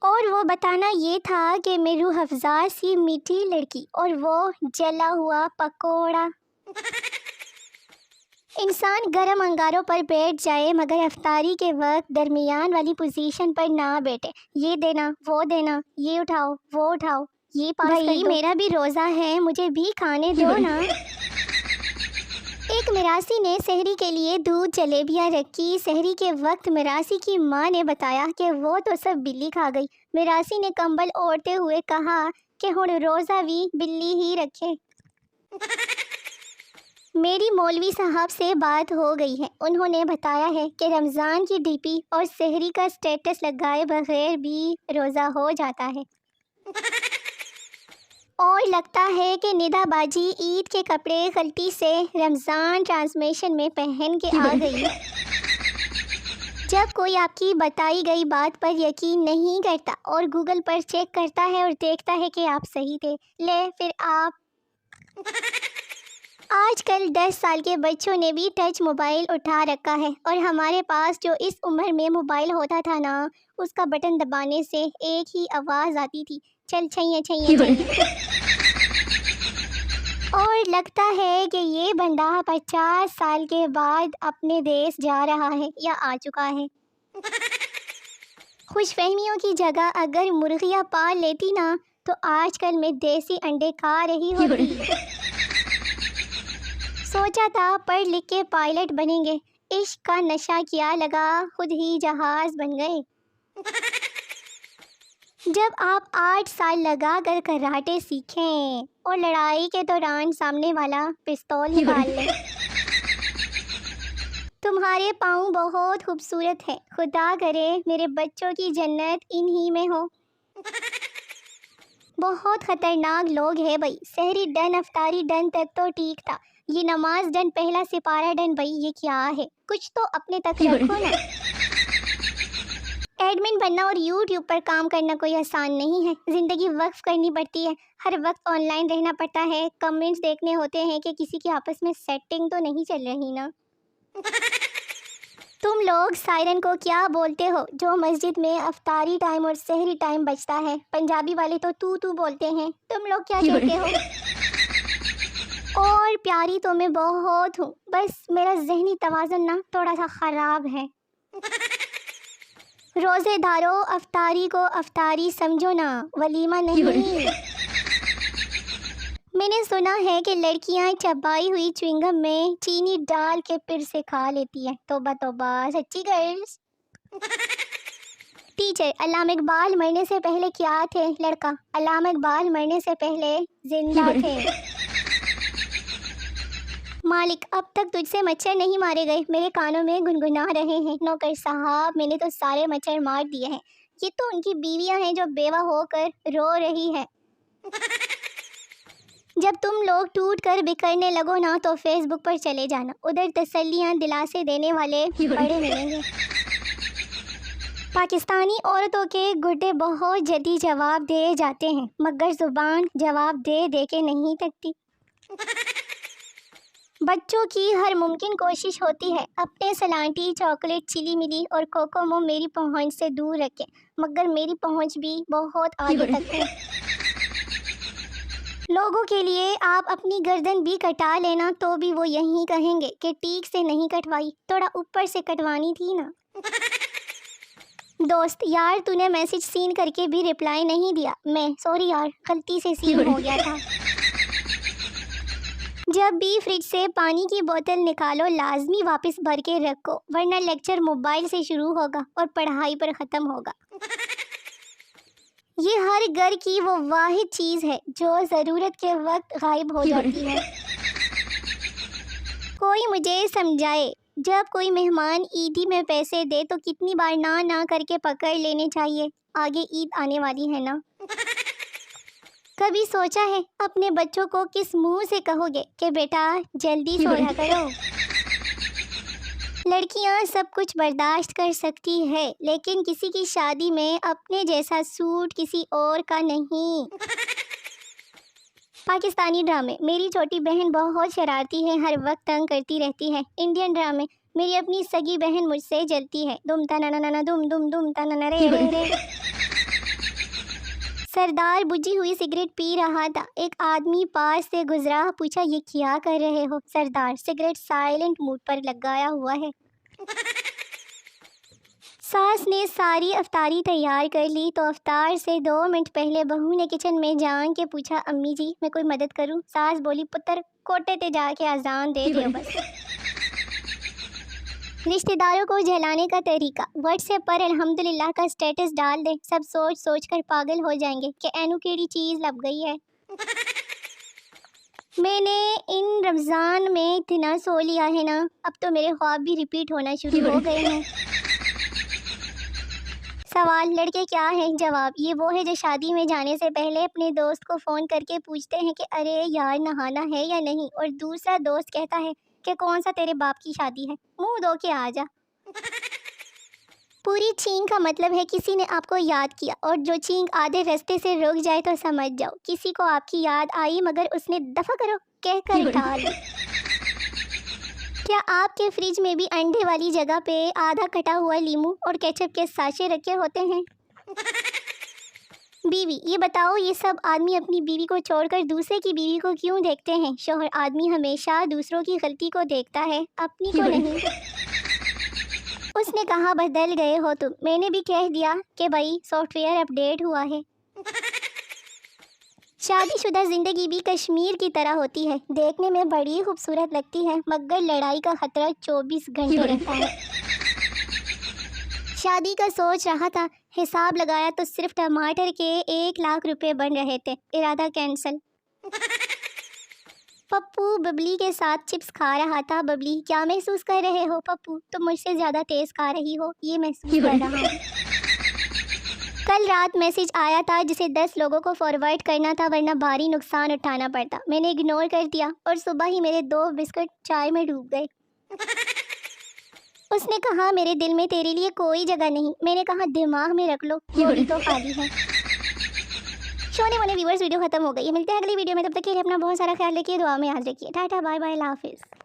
اور وہ بتانا یہ تھا کہ میں روح افزا سی میٹھی لڑکی اور وہ جلا ہوا پکوڑا۔ انسان گرم انگاروں پر بیٹھ جائے مگر افطاری کے وقت درمیان والی پوزیشن پر نہ بیٹھے، یہ دینا وہ دینا، یہ اٹھاؤ وہ اٹھاؤ، یہ پاس کر دو، میرا بھی روزہ ہے مجھے بھی کھانے دو نا۔ ایک مراسی نے سحری کے لیے دودھ جلیبیاں رکھی۔ سحری کے وقت مراسی کی ماں نے بتایا کہ وہ تو سب بلی کھا گئی۔ مراسی نے کمبل اوڑھتے ہوئے کہا کہ ہن روزہ بھی بلی ہی رکھے۔ میری مولوی صاحب سے بات ہو گئی ہے، انہوں نے بتایا ہے کہ رمضان کی ڈی پی اور سحری کا سٹیٹس لگائے بغیر بھی روزہ ہو جاتا ہے۔ اور لگتا ہے کہ ندا باجی عید کے کپڑے غلطی سے رمضان ٹرانسمیشن میں پہن کے آ گئی۔ جب کوئی آپ کی بتائی گئی بات پر یقین نہیں کرتا اور گوگل پر چیک کرتا ہے اور دیکھتا ہے کہ آپ صحیح تھے، لے پھر آپ۔ آج کل 10 سال کے بچوں نے بھی ٹچ موبائل اٹھا رکھا ہے، اور ہمارے پاس جو اس عمر میں موبائل ہوتا تھا نا، اس کا بٹن دبانے سے ایک ہی آواز آتی تھی، چل چھیے چھیے چھیے۔ اور لگتا ہے کہ یہ بندہ 50 سال کے بعد اپنے دیس جا رہا ہے یا آ چکا ہے۔ خوش فہمیوں کی جگہ اگر مرغیاں پال لیتی نا تو آج کل میں دیسی انڈے کھا رہی ہوتی۔ سوچا تھا پڑھ لکھ کے پائلٹ بنیں گے، عشق کا نشہ کیا لگا خود ہی جہاز بن گئے۔ جب آپ 8 سال لگا کر کراٹے سیکھیں اور لڑائی کے دوران سامنے والا پستول نکال لے۔ تمہارے پاؤں بہت خوبصورت ہیں، خدا کرے میرے بچوں کی جنت انہی میں ہو۔ بہت خطرناک لوگ ہیں بھائی، سحری ڈن افطاری ڈن تک تو ٹھیک تھا، یہ نماز ڈن پہلا سپارہ ڈن بھائی یہ کیا ہے؟ کچھ تو اپنے تک رکھو نا۔ ایڈمن بننا اور یوٹیوب پر کام کرنا کوئی آسان نہیں ہے، زندگی وقف کرنی پڑتی ہے، ہر وقت آن لائن رہنا پڑتا ہے، کمنٹس دیکھنے ہوتے ہیں کہ کسی کی آپس میں سیٹنگ تو نہیں چل رہی نا۔ تم لوگ سائرن کو کیا بولتے ہو جو مسجد میں افطاری ٹائم اور سحری ٹائم بجتا ہے؟ پنجابی والے تو تو بولتے ہیں، تم لوگ کیا کہتے ہو؟ اور پیاری تو میں بہت ہوں، بس میرا ذہنی توازن نا تھوڑا سا خراب ہے۔ روزے دارو افطاری کو افطاری سمجھو نا، ولیمہ نہیں۔ میں نے سنا ہے کہ لڑکیاں چبائی ہوئی چوئنگم میں چینی ڈال کے پھر سے کھا لیتی ہیں، توبہ توبہ، سچی گرلز؟ ٹیچر، علامہ اقبال مرنے سے پہلے کیا تھے؟ لڑکا، علامہ اقبال مرنے سے پہلے زندہ تھے۔ مالک، اب تک تجھ سے مچھر نہیں مارے گئے، میرے کانوں میں گنگنا رہے ہیں۔ نوکر صاحب، میں نے تو سارے مچھر مار دیے ہیں، یہ تو ان کی بیویاں ہیں جو بیوہ ہو کر رو رہی ہیں۔ جب تم لوگ ٹوٹ کر بکھرنے لگو نا تو فیس بک پر چلے جانا، ادھر تسلیاں دلاسے دینے والے بڑے ملیں گے۔ پاکستانی عورتوں کے گڈے بہت جلدی جواب دے جاتے ہیں مگر زبان جواب دے دے کے نہیں تھکتی۔ بچوں کی ہر ممکن کوشش ہوتی ہے اپنے سلانٹی، چاکلیٹ، چلی ملی اور کوکومو میری پہنچ سے دور رکھیں، مگر میری پہنچ بھی بہت آگے تک ہے۔ لوگوں کے لیے آپ اپنی گردن بھی کٹا لینا تو بھی وہ یہی کہیں گے کہ ٹیک سے نہیں کٹوائی، تھوڑا اوپر سے کٹوانی تھی نا۔ دوست، یار تو نے میسج سین کر کے بھی رپلائی نہیں دیا، میں سوری یار غلطی سے سین ہو گیا تھا۔ جب بھی فریج سے پانی کی بوتل نکالو لازمی واپس بھر کے رکھو، ورنہ لیکچر موبائل سے شروع ہوگا اور پڑھائی پر ختم ہوگا۔ یہ ہر گھر کی وہ واحد چیز ہے جو ضرورت کے وقت غائب ہو جاتی ہے۔ کوئی مجھے سمجھائے، جب کوئی مہمان عیدی میں پیسے دے تو کتنی بار نہ کر کے پکڑ لینے چاہیے، آگے عید آنے والی ہے نا۔ کبھی سوچا ہے اپنے بچوں کو کس منہ سے کہو گے کہ بیٹا جلدی سویا کرو؟ لڑکیاں سب کچھ برداشت کر سکتی ہے لیکن کسی کی شادی میں اپنے جیسا سوٹ کسی اور کا نہیں۔ پاکستانی ڈرامے، میری چھوٹی بہن بہت شرارتی ہے، ہر وقت تنگ کرتی رہتی ہے۔ انڈین ڈرامے، میری اپنی سگی بہن مجھ سے جلتی ہے، دم تننا دم دم دم تننا رے رے رے۔ سردار بجھی ہوئی سگریٹ پی رہا تھا، ایک آدمی پاس سے گزرا، پوچھا یہ کیا کر رہے ہو؟ سردار سگریٹ سائلنٹ موڈ پر لگایا ہوا ہے۔ ساس نے ساری افطاری تیار کر لی تو افطار سے 2 منٹ پہلے بہو نے کچن میں جان کے پوچھا امی جی میں کوئی مدد کروں؟ ساس بولی پتر کوٹے تے جا کے اذان دے دیو بس۔ رشتہ داروں کو جھلانے کا طریقہ، واٹس ایپ پر الحمدللہ کا سٹیٹس ڈال دیں، سب سوچ سوچ کر پاگل ہو جائیں گے کہ اینو کیڑی چیز لب گئی ہے۔ میں نے ان رمضان میں اتنا سو لیا ہے نا، اب تو میرے خواب بھی ریپیٹ ہونا شروع ہو گئے ہیں۔ سوال، لڑکے کیا ہیں؟ جواب، یہ وہ ہے جو شادی میں جانے سے پہلے اپنے دوست کو فون کر کے پوچھتے ہیں کہ ارے یار نہانا ہے یا نہیں، اور دوسرا دوست کہتا ہے کہ کون سا تیرے باپ کی شادی ہے، منہ دھو کے آ جا۔ پوری چھینک کا مطلب ہے کسی نے آپ کو یاد کیا، اور جو چھینک آدھے رستے سے رک جائے تو سمجھ جاؤ کسی کو آپ کی یاد آئی مگر اس نے دفع کرو کہہ کر ڈال۔ کیا آپ کے فریج میں بھی انڈے والی جگہ پہ آدھا کٹا ہوا لیمو اور کیچپ کے ساشے رکھے ہوتے ہیں؟ بیوی، یہ بتاؤ یہ سب آدمی اپنی بیوی کو چھوڑ کر دوسرے کی بیوی کو کیوں دیکھتے ہیں؟ شوہر، آدمی ہمیشہ دوسروں کی غلطی کو دیکھتا ہے، اپنی کو نہیں۔ اس نے کہا بدل گئے ہو تم، میں نے بھی کہہ دیا کہ بھائی سافٹ ویئر اپ ڈیٹ ہوا ہے۔ شادی شدہ زندگی بھی کشمیر کی طرح ہوتی ہے، دیکھنے میں بڑی خوبصورت لگتی ہے مگر لڑائی کا خطرہ 24 گھنٹے رہتا ہے۔ شادی کا سوچ رہا تھا، حساب لگایا تو صرف ٹماٹر کے 1 لاکھ روپے بن رہے تھے، ارادہ کینسل۔ پپو ببلی کے ساتھ چپس کھا رہا تھا۔ ببلی، کیا محسوس کر رہے ہو؟ پپو، تم مجھ سے زیادہ تیز کھا رہی ہو، یہ محسوس کر رہا ہوں۔ کل رات میسج آیا تھا جسے 10 لوگوں کو فارورڈ کرنا تھا ورنہ بھاری نقصان اٹھانا پڑتا، میں نے اگنور کر دیا اور صبح ہی میرے 2 بسکٹ چائے میں ڈوب گئے۔ اس نے کہا میرے دل میں تیرے لیے کوئی جگہ نہیں، میں نے کہا دماغ میں رکھ لو، تھوڑی تو خالی ہے۔ شونے مونے ویورز، ویڈیو ختم ہو گئی، ملتے ہیں اگلی ویڈیو میں، تب تک کے لیے اپنا بہت سارا خیال رکھیے، دعا میں یاد رکھیے، ٹاٹا بائے بائے، اللہ حافظ۔